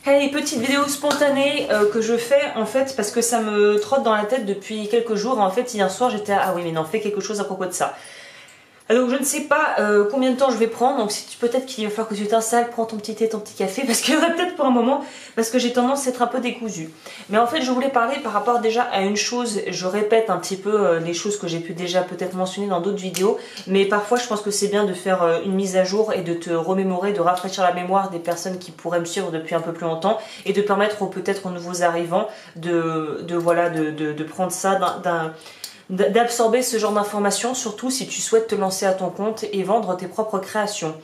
Allez, petite vidéo spontanée que je fais en fait parce que ça me trotte dans la tête depuis quelques jours. En fait, hier soir j'étais ah oui mais non, fais quelque chose à propos de ça. Donc je ne sais pas combien de temps je vais prendre, donc peut-être qu'il va falloir que tu t'installes, prends ton petit thé, ton petit café, parce qu'il y aurait peut-être pour un moment, parce que j'ai tendance à être un peu décousue. Mais en fait je voulais parler par rapport déjà à une chose, je répète un petit peu les choses que j'ai pu déjà peut-être mentionner dans d'autres vidéos, mais parfois je pense que c'est bien de faire une mise à jour et de te remémorer, de rafraîchir la mémoire des personnes qui pourraient me suivre depuis un peu plus longtemps, et de permettre peut-être aux nouveaux arrivants de prendre ça d'absorber ce genre d'informations, surtout si tu souhaites te lancer à ton compte et vendre tes propres créations.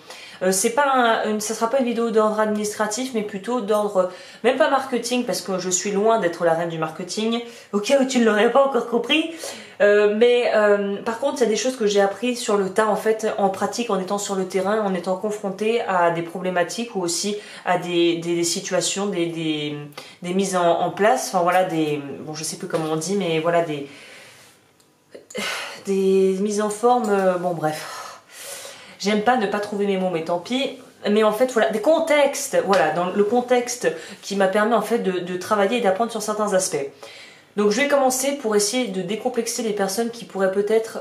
Ça sera pas une vidéo d'ordre administratif, mais plutôt d'ordre, même pas marketing, parce que je suis loin d'être la reine du marketing, au cas où tu ne l'aurais pas encore compris. Par contre, il y a des choses que j'ai appris sur le tas, en fait, en pratique, en étant sur le terrain, en étant confrontée à des problématiques ou aussi à des situations, des mises en place, enfin voilà, bon je sais plus comment on dit, mais voilà, des mises en forme, bon bref, j'aime pas ne pas trouver mes mots mais tant pis, mais en fait voilà, des contextes, voilà, dans le contexte qui m'a permis en fait de travailler et d'apprendre sur certains aspects. Donc je vais commencer pour essayer de décomplexer les personnes qui pourraient peut-être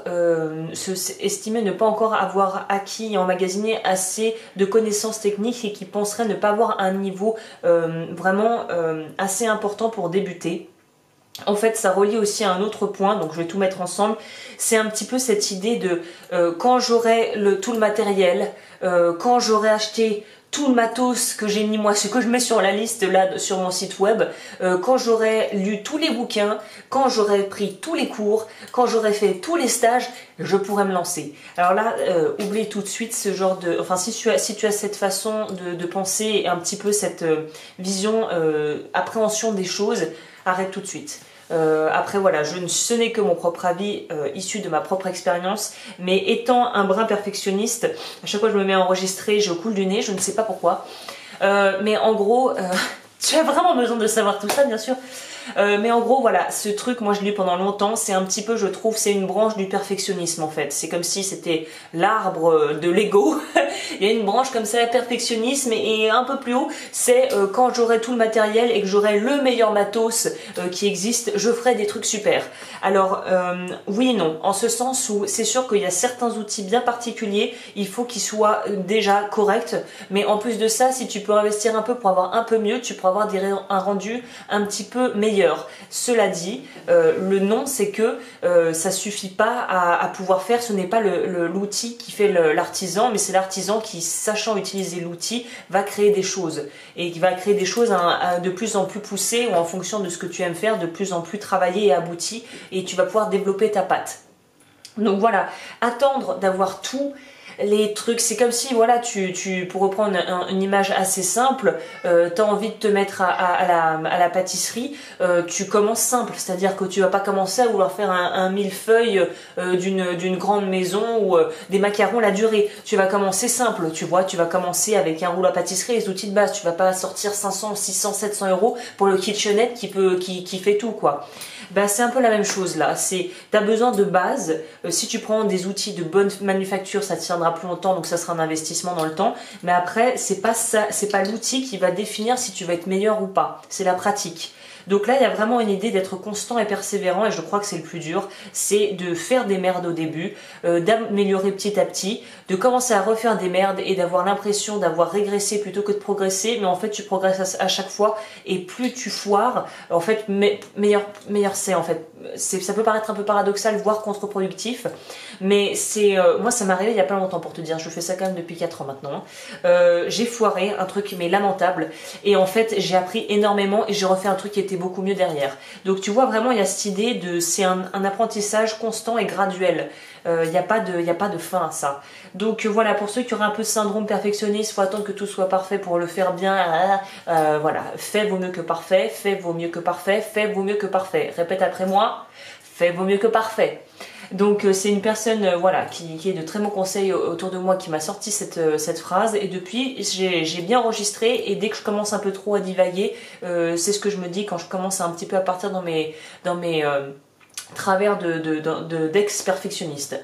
estimer ne pas encore avoir acquis et emmagasiné assez de connaissances techniques et qui penseraient ne pas avoir un niveau vraiment assez important pour débuter. En fait, ça relie aussi à un autre point, donc je vais tout mettre ensemble. C'est un petit peu cette idée de quand j'aurai tout le matériel, quand j'aurai acheté tout le matos que j'ai mis moi, ce que je mets sur la liste là sur mon site web, quand j'aurai lu tous les bouquins, quand j'aurai pris tous les cours, quand j'aurai fait tous les stages, je pourrai me lancer. Alors là, oublie tout de suite ce genre de... Enfin, si tu as cette façon de penser et un petit peu cette vision, appréhension des choses, arrête tout de suite. Après voilà, ce n'est que mon propre avis issu de ma propre expérience, mais étant un brin perfectionniste, à chaque fois que je me mets à enregistrer, je coule du nez, je ne sais pas pourquoi. Mais en gros, tu as vraiment besoin de savoir tout ça bien sûr. Mais en gros voilà, ce truc moi je l'ai eu pendant longtemps, c'est un petit peu, je trouve, c'est une branche du perfectionnisme en fait. C'est comme si c'était l'arbre de Lego. Il y a une branche comme ça, le perfectionnisme, et un peu plus haut, c'est quand j'aurai tout le matériel et que j'aurai le meilleur matos qui existe, je ferai des trucs super. Alors oui et non, en ce sens où c'est sûr qu'il y a certains outils bien particuliers, il faut qu'ils soient déjà corrects, mais en plus de ça, si tu peux investir un peu pour avoir un peu mieux, tu pourras avoir un rendu un petit peu meilleur. Cela dit, le non, c'est que ça suffit pas à pouvoir faire, ce n'est pas l'outil qui fait l'artisan, mais c'est l'artisan qui, sachant utiliser l'outil, va créer des choses. Et qui va créer des choses de plus en plus poussées, ou en fonction de ce que tu aimes faire, de plus en plus travaillé et abouti, et tu vas pouvoir développer ta patte. Donc voilà, attendre d'avoir tout les trucs, c'est comme si voilà, pour reprendre une image assez simple, t'as envie de te mettre à la pâtisserie, tu commences simple, c'est-à-dire que tu vas pas commencer à vouloir faire un millefeuille d'une grande maison ou des macarons la durée. Tu vas commencer simple, tu vois, tu vas commencer avec un rouleau à pâtisserie, les outils de base, tu vas pas sortir 500, 600, 700 euros pour le kitchenette qui fait tout quoi. Ben, c'est un peu la même chose là, t'as besoin de base, si tu prends des outils de bonne manufacture, ça tiendra plus longtemps, donc ça sera un investissement dans le temps, mais après, c'est pas l'outil qui va définir si tu vas être meilleur ou pas, c'est la pratique. Donc là, il y a vraiment une idée d'être constant et persévérant, et je crois que c'est le plus dur, c'est de faire des merdes au début, d'améliorer petit à petit, de commencer à refaire des merdes et d'avoir l'impression d'avoir régressé plutôt que de progresser, mais en fait tu progresses à chaque fois, et plus tu foires, en fait meilleur c'est en fait. Ça peut paraître un peu paradoxal, voire contre-productif, mais moi ça m'est arrivé il y a pas longtemps pour te dire, je fais ça quand même depuis 4 ans maintenant. J'ai foiré un truc mais lamentable, et en fait j'ai appris énormément et j'ai refait un truc qui était beaucoup mieux derrière. Donc tu vois vraiment, il y a cette idée c'est un apprentissage constant et graduel. Il n'y a pas de fin à ça. Donc voilà, pour ceux qui auraient un peu de syndrome perfectionniste, il faut attendre que tout soit parfait pour le faire bien. Voilà, fait vaut mieux que parfait, fait vaut mieux que parfait, fait vaut mieux que parfait. Répète après moi, fait vaut mieux que parfait. Donc c'est une personne voilà, qui est de très bons conseils autour de moi qui m'a sorti cette phrase, et depuis j'ai bien enregistré, et dès que je commence un peu trop à divaguer, c'est ce que je me dis quand je commence un petit peu à partir dans mes travers d'ex-perfectionniste.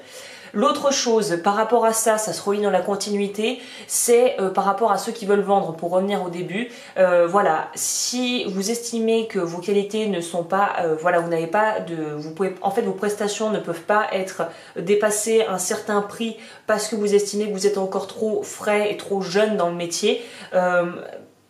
L'autre chose par rapport à ça, ça se relie dans la continuité, c'est par rapport à ceux qui veulent vendre, pour revenir au début, voilà, si vous estimez que vos qualités ne sont pas, voilà, vous n'avez pas de, vous pouvez, en fait vos prestations ne peuvent pas être dépassées un certain prix parce que vous estimez que vous êtes encore trop frais et trop jeune dans le métier,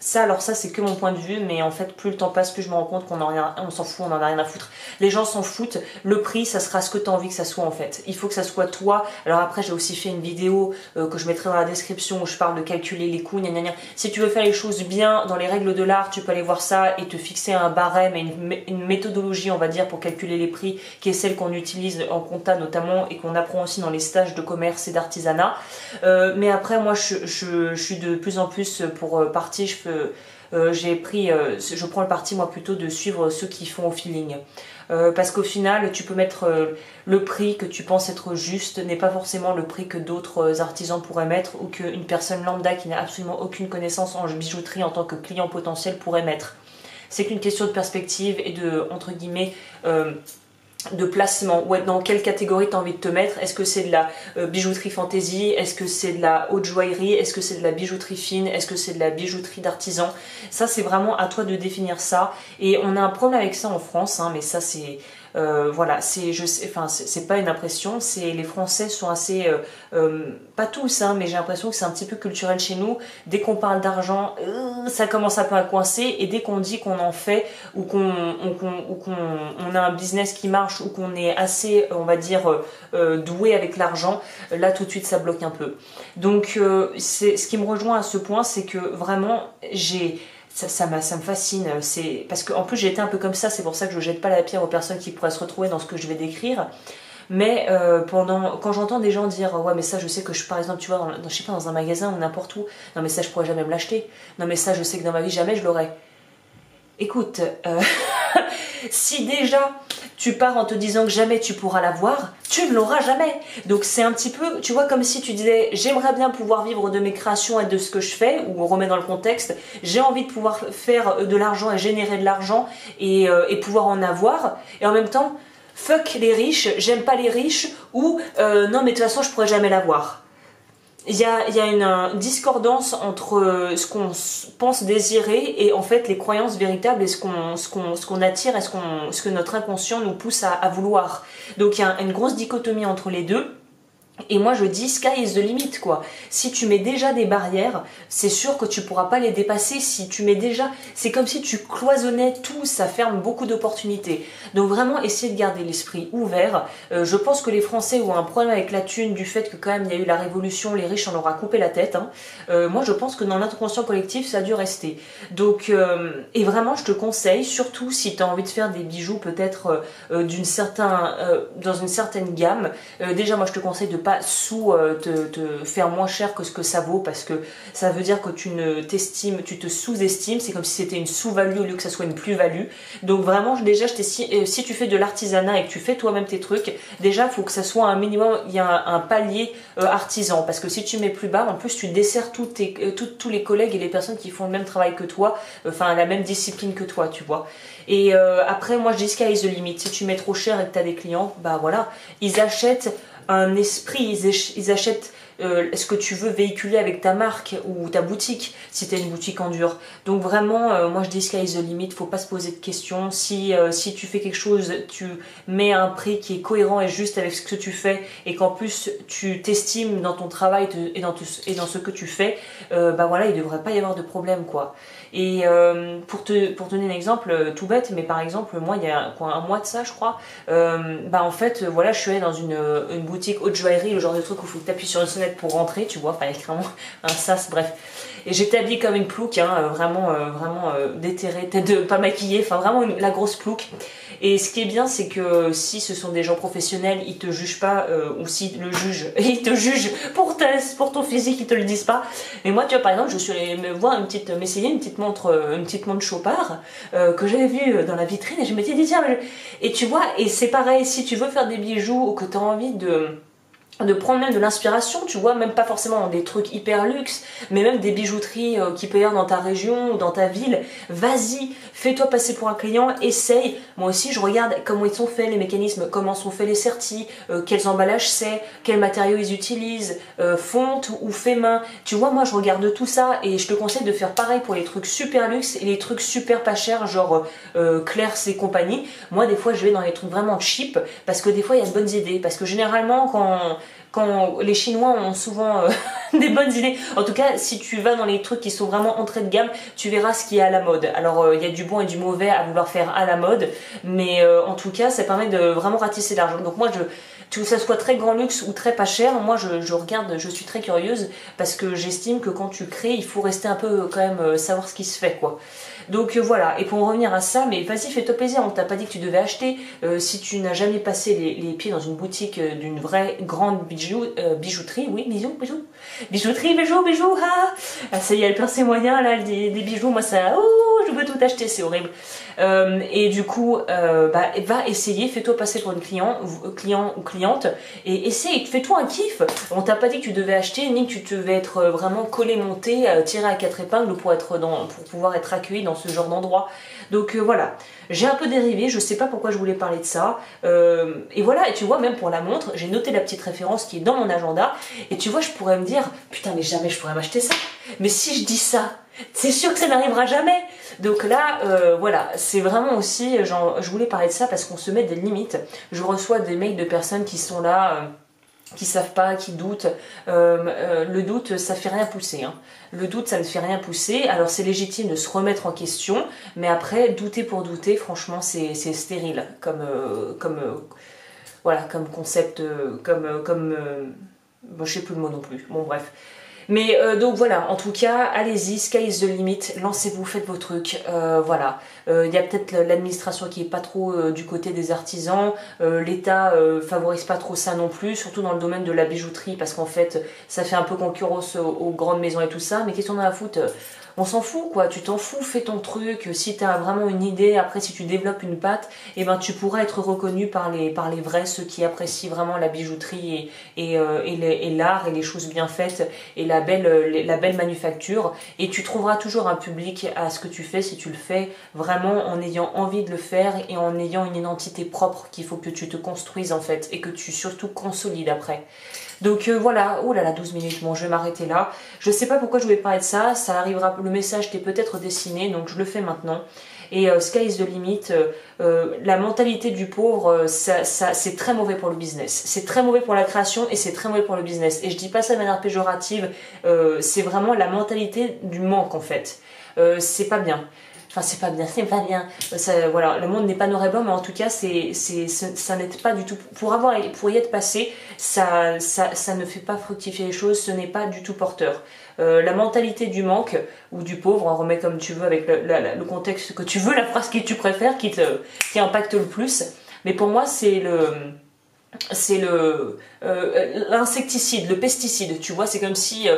ça, alors ça, c'est que mon point de vue, mais en fait, plus le temps passe, plus je me rends compte on s'en fout, on en a rien à foutre. Les gens s'en foutent. Le prix, ça sera ce que tu as envie que ça soit, en fait. Il faut que ça soit toi. Alors après, j'ai aussi fait une vidéo que je mettrai dans la description où je parle de calculer les coûts, gna gna gna. Si tu veux faire les choses bien dans les règles de l'art, tu peux aller voir ça et te fixer un barème et une méthodologie, on va dire, pour calculer les prix, qui est celle qu'on utilise en compta notamment et qu'on apprend aussi dans les stages de commerce et d'artisanat. Mais après, moi, je suis de plus en plus pour partie, je prends le parti moi plutôt de suivre ceux qui font au feeling. Parce qu'au final, tu peux mettre le prix que tu penses être juste n'est pas forcément le prix que d'autres artisans pourraient mettre ou qu'une personne lambda qui n'a absolument aucune connaissance en bijouterie en tant que client potentiel pourrait mettre. C'est qu'une question de perspective et de, entre guillemets, de placement, ouais, dans quelle catégorie tu as envie de te mettre. Est-ce que c'est de la bijouterie fantaisie, est-ce que c'est de la haute joaillerie, est-ce que c'est de la bijouterie fine, est-ce que c'est de la bijouterie d'artisan. Ça c'est vraiment à toi de définir ça, et on a un problème avec ça en France, hein, mais ça c'est voilà, c'est pas une impression, c'est les Français sont assez, pas tous, hein, mais j'ai l'impression que c'est un petit peu culturel chez nous. Dès qu'on parle d'argent, ça commence un peu à coincer, et dès qu'on dit qu'on en fait ou qu'on a un business qui marche ou qu'on est assez, on va dire, doué avec l'argent, là tout de suite ça bloque un peu. Donc c'est ce qui me rejoint à ce point, c'est que vraiment ça me fascine, c'est parce qu'en plus j'ai été un peu comme ça, c'est pour ça que je jette pas la pierre aux personnes qui pourraient se retrouver dans ce que je vais décrire. Mais quand j'entends des gens dire ouais mais ça je sais que par exemple tu vois je sais pas, dans un magasin ou n'importe où, non mais ça je pourrais jamais me l'acheter, non mais ça je sais que dans ma vie jamais je l'aurais. Écoute, si déjà tu pars en te disant que jamais tu pourras l'avoir, tu ne l'auras jamais. Donc c'est un petit peu, tu vois, comme si tu disais j'aimerais bien pouvoir vivre de mes créations et de ce que je fais, ou on remet dans le contexte, j'ai envie de pouvoir faire de l'argent et générer de l'argent et pouvoir en avoir, et en même temps fuck les riches, j'aime pas les riches, ou non mais de toute façon je pourrais jamais l'avoir. Il y a une discordance entre ce qu'on pense désirer et en fait les croyances véritables et ce qu'on attire et ce que notre inconscient nous pousse à vouloir. Donc il y a une grosse dichotomie entre les deux. Et moi je dis sky is the limit quoi. Si tu mets déjà des barrières, c'est sûr que tu pourras pas les dépasser. Si tu mets déjà, c'est comme si tu cloisonnais tout, ça ferme beaucoup d'opportunités. Donc vraiment essayer de garder l'esprit ouvert. Je pense que les Français ont un problème avec la thune du fait que quand même il y a eu la révolution, les riches en aura coupé la tête. Hein. Moi je pense que dans l'inconscient collectif ça a dû rester. Donc et vraiment je te conseille, surtout si tu as envie de faire des bijoux peut-être dans une certaine gamme. Déjà moi je te conseille de pas te faire moins cher que ce que ça vaut, parce que ça veut dire que tu te sous-estimes, c'est comme si c'était une sous-value au lieu que ça soit une plus-value. Donc vraiment déjà si tu fais de l'artisanat et que tu fais toi-même tes trucs, déjà il faut que ça soit un minimum, il y a un palier artisan, parce que si tu mets plus bas, en plus tu desserres tous les collègues et les personnes qui font le même travail que toi, enfin la même discipline que toi, tu vois. Et après moi je dis sky is the limit. Si tu mets trop cher et que tu as des clients, bah voilà, ils achètent un esprit, ils achètent ce que tu veux véhiculer avec ta marque ou ta boutique, si tu as une boutique en dur. Donc vraiment, moi je dis sky is the limit, faut pas se poser de questions. Si tu fais quelque chose, tu mets un prix qui est cohérent et juste avec ce que tu fais, et qu'en plus tu t'estimes dans ton travail et dans ce que tu fais, bah voilà, il devrait pas y avoir de problème quoi. Et pour te donner un exemple tout bête, mais par exemple moi il y a un mois de ça je crois, bah en fait voilà, je suis allée dans une boutique haute joaillerie, le genre de truc où il faut que tu appuies sur une sonnette pour rentrer, tu vois, enfin il y a vraiment un sas, bref. Et j'étais habillée comme une plouque, hein, vraiment déterrée, tête de pas maquillée, enfin vraiment la grosse plouque. Et ce qui est bien, c'est que si ce sont des gens professionnels, ils te jugent pas, ou s'ils le jugent, ils te jugent pour ton physique, ils te le disent pas. Mais moi, tu vois, par exemple, je suis allée m'essayer une petite montre Chopard que j'avais vue dans la vitrine, et je m'étais dit tiens, et tu vois, et c'est pareil, si tu veux faire des bijoux ou que tu as envie de prendre même de l'inspiration, tu vois, même pas forcément dans des trucs hyper luxe, mais même des bijouteries qui peut y avoir dans ta région ou dans ta ville. Vas-y, fais-toi passer pour un client, essaye. Moi aussi, je regarde comment ils sont faits les mécanismes, comment sont faits les sertis, quels emballages c'est, quels matériaux ils utilisent, fonte ou fait main. Tu vois, moi, je regarde tout ça et je te conseille de faire pareil pour les trucs super luxe et les trucs super pas chers, genre Claire's et compagnie. Moi, des fois, je vais dans les trucs vraiment cheap parce que des fois, il y a de bonnes idées. Parce que généralement, quand les Chinois ont souvent des bonnes idées. En tout cas, si tu vas dans les trucs qui sont vraiment entrée de gamme, tu verras ce qui est à la mode. Alors, il y a du bon et du mauvais à vouloir faire à la mode, mais en tout cas, ça permet de vraiment ratisser l'argent. Donc moi, que ça soit très grand luxe ou très pas cher, moi je regarde, je suis très curieuse parce que j'estime que quand tu crées, il faut rester un peu quand même savoir ce qui se fait, quoi. Donc voilà, et pour en revenir à ça, mais vas-y, fais-toi plaisir, on t'a pas dit que tu devais acheter. Si tu n'as jamais passé les pieds dans une boutique d'une vraie grande bijouterie, oui, bijouterie, bijoux, ah, ça y est, elle perd ses moyens, là, des bijoux, moi ça, oh, je veux tout acheter, c'est horrible. Et du coup, va essayer, fais-toi passer pour une client ou cliente, et essaye, fais-toi un kiff. On t'a pas dit que tu devais acheter, ni que tu devais être vraiment collé, monté, tiré à 4 épingles pour pouvoir être accueilli dans ce genre d'endroit. Donc voilà, j'ai un peu dérivé, je sais pas pourquoi je voulais parler de ça. Et voilà, et tu vois, même pour la montre, j'ai noté la petite référence qui est dans mon agenda, et tu vois, je pourrais me dire, putain, mais jamais je pourrais m'acheter ça. Mais si je dis ça, c'est sûr que ça n'arrivera jamais. Donc là, voilà, c'est vraiment aussi, genre, je voulais parler de ça parce qu'on se met des limites. Je reçois des mails de personnes qui sont là, qui savent pas, qui doutent. Le doute, ça fait rien pousser, hein. Le doute, ça ne fait rien pousser. Alors c'est légitime de se remettre en question, mais après, douter pour douter, franchement, c'est stérile voilà, comme concept, bon, je sais plus le mot non plus. Bon, bref. Mais donc voilà, en tout cas, allez-y, sky is the limit, lancez-vous, faites vos trucs, voilà. Il y a peut-être l'administration qui est pas trop du côté des artisans, l'État favorise pas trop ça non plus, surtout dans le domaine de la bijouterie, parce qu'en fait, ça fait un peu concurrence aux grandes maisons et tout ça, mais qu'est-ce qu'on a à foutre? On s'en fout, quoi, tu t'en fous, fais ton truc. Si tu as vraiment une idée, après si tu développes une patte, eh ben, tu pourras être reconnu par les vrais, ceux qui apprécient vraiment la bijouterie et l'art et les choses bien faites et la belle manufacture. Et tu trouveras toujours un public à ce que tu fais si tu le fais vraiment en ayant envie de le faire et en ayant une identité propre qu'il faut que tu te construises en fait et que tu surtout consolides après. Donc voilà, oh là là, 12 minutes, bon je vais m'arrêter là. Je sais pas pourquoi je voulais parler de ça, ça arrivera, le message t'est peut-être dessiné, donc je le fais maintenant. Et sky is the limit, la mentalité du pauvre, c'est très mauvais pour le business. C'est très mauvais pour la création et c'est très mauvais pour le business. Et je dis pas ça de manière péjorative, c'est vraiment la mentalité du manque en fait. C'est pas bien. Enfin, c'est pas bien. Ça, voilà, le monde n'est pas noir et blanc, mais en tout cas, ça n'aide pas du tout. Pour y être passé, ça ne fait pas fructifier les choses, ce n'est pas du tout porteur. La mentalité du manque ou du pauvre, on remet comme tu veux avec le contexte que tu veux, la phrase que tu préfères, qui impacte le plus. Mais pour moi, c'est l'insecticide, le pesticide, tu vois, c'est comme si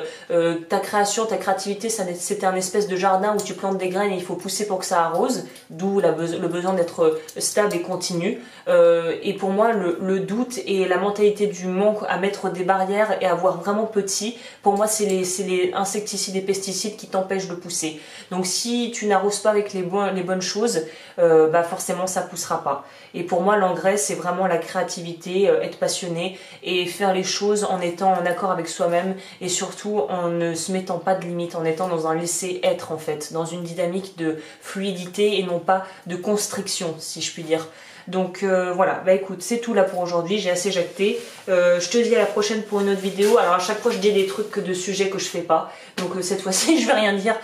ta création, ta créativité, c'était un espèce de jardin où tu plantes des graines et il faut pousser pour que ça arrose, d'où le besoin d'être stable et continu. Et pour moi, le doute et la mentalité du manque à mettre des barrières et à voir vraiment petit, pour moi, c'est les insecticides et pesticides qui t'empêchent de pousser. Donc si tu n'arroses pas avec les bonnes choses, bah forcément ça poussera pas. Et pour moi, l'engrais, c'est vraiment la créativité, être passionné et faire les choses en étant en accord avec soi-même et surtout en ne se mettant pas de limites, en étant dans un laisser-être en fait, dans une dynamique de fluidité et non pas de constriction, si je puis dire. Donc voilà, bah écoute, c'est tout là pour aujourd'hui, j'ai assez jacté. Je te dis à la prochaine pour une autre vidéo. Alors à chaque fois je dis des trucs de sujets que je fais pas. Donc cette fois-ci je vais rien dire.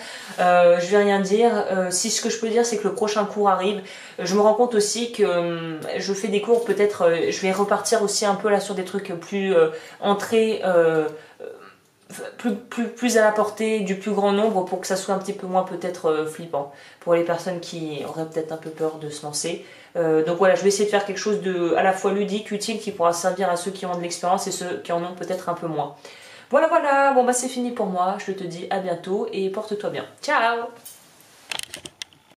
Si ce que je peux dire c'est que le prochain cours arrive. Je me rends compte aussi que je fais des cours peut-être, je vais repartir aussi un peu là sur des trucs plus entrés. Plus à la portée du plus grand nombre pour que ça soit un petit peu moins peut-être flippant pour les personnes qui auraient peut-être un peu peur de se lancer. Donc voilà, je vais essayer de faire quelque chose de à la fois ludique, utile, qui pourra servir à ceux qui ont de l'expérience et ceux qui en ont peut-être un peu moins. Voilà, bon bah c'est fini pour moi, je te dis à bientôt et porte-toi bien. Ciao!